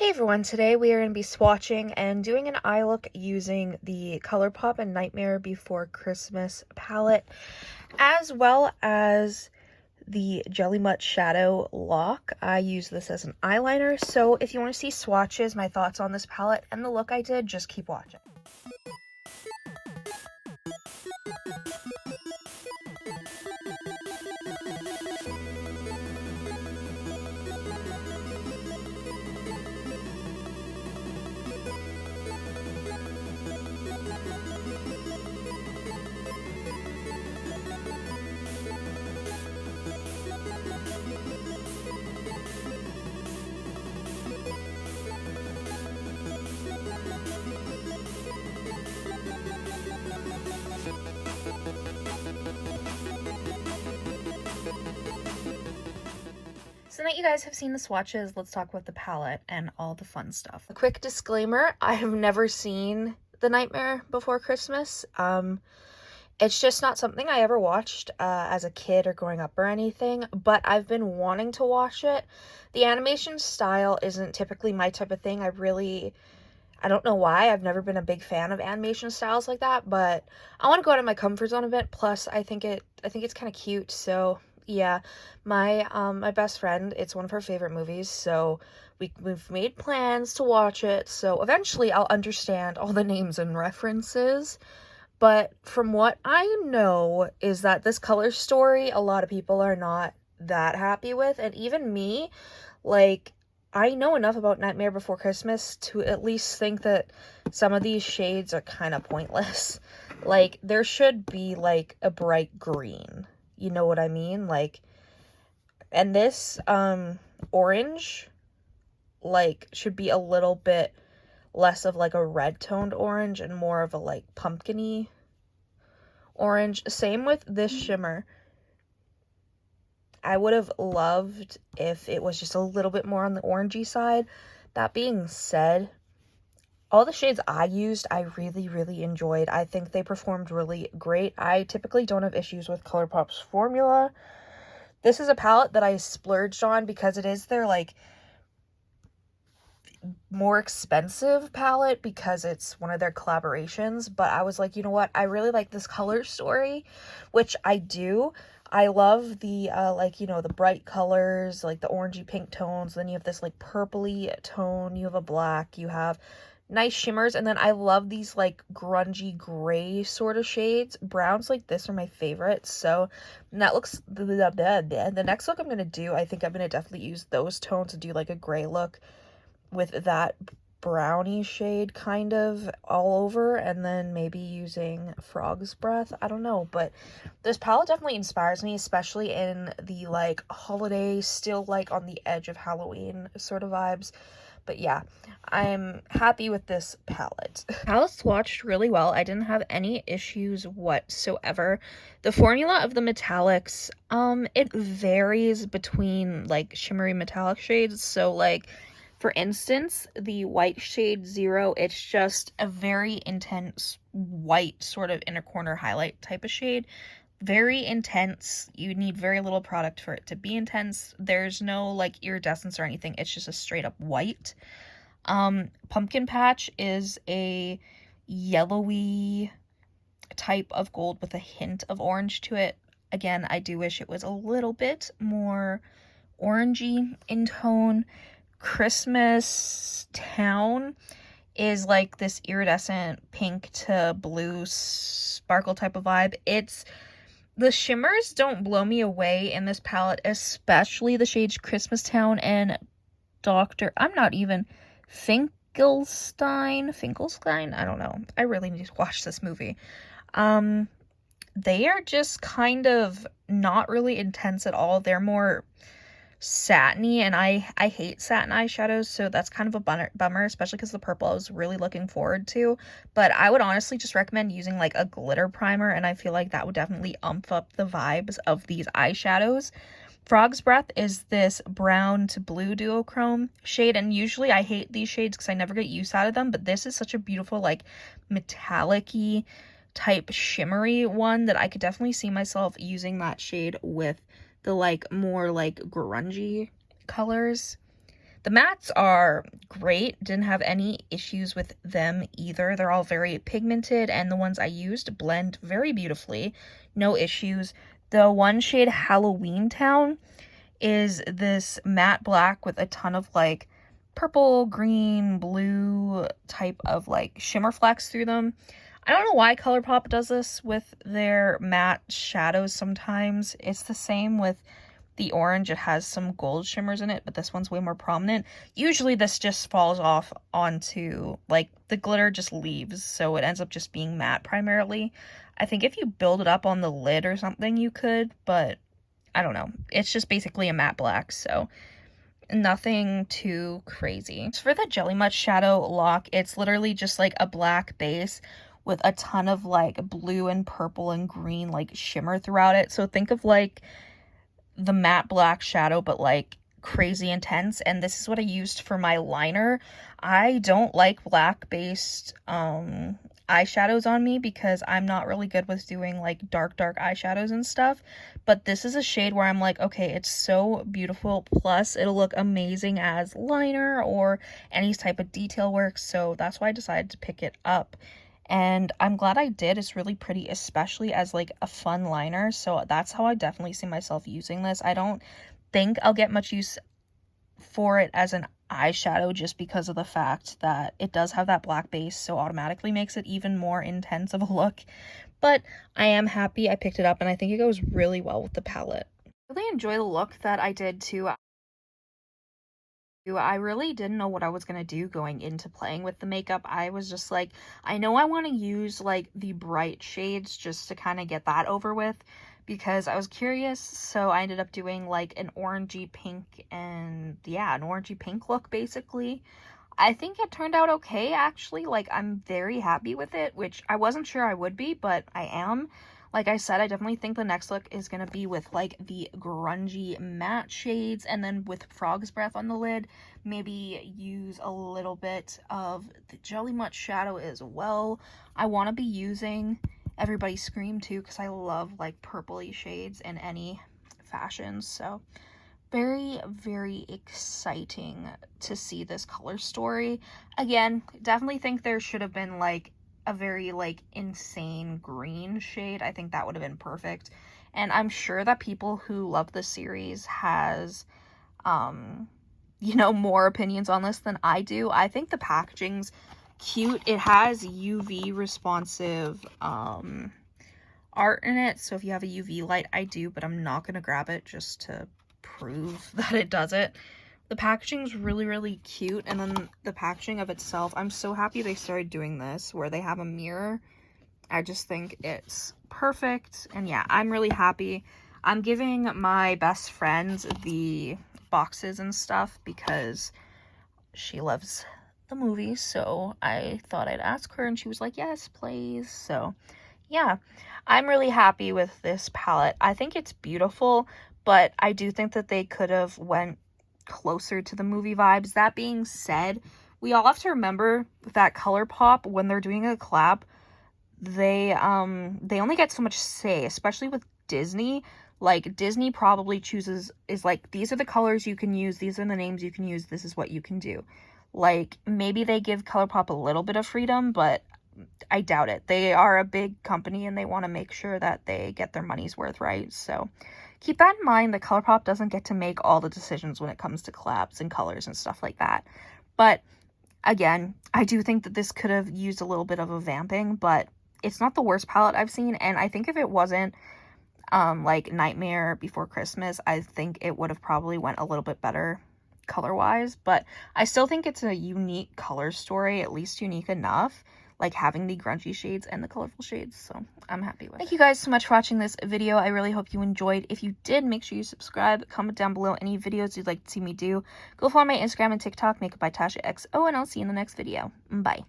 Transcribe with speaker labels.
Speaker 1: Hey everyone, today we are going to be swatching and doing an eye look using the Colourpop and Nightmare Before Christmas palette, as well as the Jelly Mutt Shadow Lock. I use this as an eyeliner, so if you want to see swatches, my thoughts on this palette, and the look I did, just keep watching. So now that you guys have seen the swatches, let's talk about the palette and all the fun stuff. A quick disclaimer, I have never seen The Nightmare Before Christmas. It's just not something I ever watched as a kid or growing up or anything, but I've been wanting to watch it. The animation style isn't typically my type of thing. I don't know why. I've never been a big fan of animation styles like that, but I want to go out of my comfort zone a bit. Plus, I think it's kind of cute. So yeah, my best friend, it's one of her favorite movies, so we've made plans to watch it. So eventually, I'll understand all the names and references. But from what I know is that this color story, a lot of people are not that happy with, and even me, like, I know enough about Nightmare Before Christmas to at least think that some of these shades are kind of pointless. Like, there should be, like, a bright green. You know what I mean? Like, and this, orange, like, should be a little bit less of, like, a red-toned orange and more of a, like, pumpkin-y orange. Same with this shimmer. I would have loved if it was just a little bit more on the orangey side. That being said, all the shades I used, I really, really enjoyed. I think they performed really great. I typically don't have issues with Colourpop's formula. This is a palette that I splurged on because it is their, like, more expensive palette because it's one of their collaborations. But I was like, you know what? I really like this color story, which I do. I love the, like, you know, the bright colors, like the orangey pink tones. Then you have this, like, purpley tone. You have a black. You have nice shimmers. And then I love these, like, grungy gray sort of shades. Browns like this are my favorites. So that looks, the next look I'm going to do, I think I'm going to definitely use those tones to do, like, a gray look with that brownie shade kind of all over, and then maybe using Frog's Breath. I don't know, but this palette definitely inspires me, especially in the, like, holiday, still, like, on the edge of Halloween sort of vibes. But yeah, I'm happy with this palette. Palette swatched really well. I didn't have any issues whatsoever. The formula of the metallics, it varies between, like, shimmery metallic shades. So, like, for instance, the white shade 0, it's just a very intense white sort of inner corner highlight type of shade. Very intense. You need very little product for it to be intense. There's no, like, iridescence or anything. It's just a straight up white. Pumpkin Patch is a yellowy type of gold with a hint of orange to it. Again, I do wish it was a little bit more orangey in tone. Christmas Town is like this iridescent pink to blue sparkle type of vibe. The shimmers don't blow me away in this palette, especially the shades Christmas Town and I'm not even Finkelstein, I don't know. I really need to watch this movie. They are just kind of not really intense at all. They're more satiny, and I hate satin eyeshadows, so that's kind of a bummer, especially because the purple I was really looking forward to. But I would honestly just recommend using, like, a glitter primer, and I feel like that would definitely ump up the vibes of these eyeshadows. Frog's Breath is this brown to blue duochrome shade, and usually I hate these shades because I never get use out of them, but this is such a beautiful, like, metallic-y type shimmery one that I could definitely see myself using that shade with the, like, more, like, grungy colors. The mattes are great. Didn't have any issues with them either. They're all very pigmented, and the ones I used blend very beautifully. No issues. The one shade Halloween Town is this matte black with a ton of like purple, green, blue type of like shimmer flecks through them. I don't know why Colourpop does this with their matte shadows sometimes. It's the same with the orange. It has some gold shimmers in it, but this one's way more prominent. Usually this just falls off onto, like, the glitter just leaves, so it ends up just being matte primarily. I think if you build it up on the lid or something, you could, but I don't know. It's just basically a matte black, so nothing too crazy. For the Jelly Much Shadow Lock, it's literally just like a black base with a ton of like blue and purple and green like shimmer throughout it. So think of like the matte black shadow, but like crazy intense. And this is what I used for my liner. I don't like black based eyeshadows on me because I'm not really good with doing like dark eyeshadows and stuff, but this is a shade where I'm like, okay, it's so beautiful, plus it'll look amazing as liner or any type of detail work, so that's why I decided to pick it up. And I'm glad I did. It's really pretty, especially as like a fun liner, so that's how I definitely see myself using this. I don't think I'll get much use for it as an eyeshadow just because of the fact that it does have that black base, so automatically makes it even more intense of a look. But I am happy I picked it up, and I think it goes really well with the palette. I really enjoy the look that I did too. I really didn't know what I was going to do going into playing with the makeup. I was just like, I know I want to use like the bright shades just to kind of get that over with, because I was curious, so I ended up doing like an orangey pink and yeah, an orangey pink look basically. I think it turned out okay actually. Like, I'm very happy with it, which I wasn't sure I would be, but I am. Like I said, I definitely think the next look is going to be with like the grungy matte shades, and then with Frog's Breath on the lid, maybe use a little bit of the Jelly Much shadow as well. I want to be using Everybody Scream too, because I love like purpley shades in any fashion. So very, very exciting to see this color story. Again, definitely think there should have been like a very like insane green shade. I think that would have been perfect. And I'm sure that people who love the series has you know, more opinions on this than I do. I think the packaging's cute. It has UV responsive art in it, so if you have a UV light, I do, but I'm not gonna grab it just to prove that it does it. The packaging's really, really cute, and then the packaging of itself, I'm so happy they started doing this where they have a mirror. I just think it's perfect, and yeah, I'm really happy. I'm giving my best friend the boxes and stuff because she loves the movies, so I thought I'd ask her, and she was like, yes, please. So yeah, I'm really happy with this palette. I think it's beautiful, but I do think that they could have went closer to the movie vibes. That being said, we all have to remember that Colourpop, when they're doing a collab, they only get so much say, especially with Disney. Like, Disney probably chooses, is like, these are the colors you can use, these are the names you can use, this is what you can do. Like, maybe they give Colourpop a little bit of freedom, but I doubt it. They are a big company and they want to make sure that they get their money's worth, right? So keep that in mind, that Colourpop doesn't get to make all the decisions when it comes to collabs and colors and stuff like that. But again, I do think that this could have used a little bit of a vamping, but it's not the worst palette I've seen. And I think if it wasn't like Nightmare Before Christmas, I think it would have probably went a little bit better color-wise. But I still think it's a unique color story, at least unique enough, like having the grungy shades and the colorful shades, so I'm happy with it. Thank you guys so much for watching this video. I really hope you enjoyed. If you did, make sure you subscribe, comment down below any videos you'd like to see me do. Go follow my Instagram and TikTok, Makeup by Tasha XO, and I'll see you in the next video. Bye.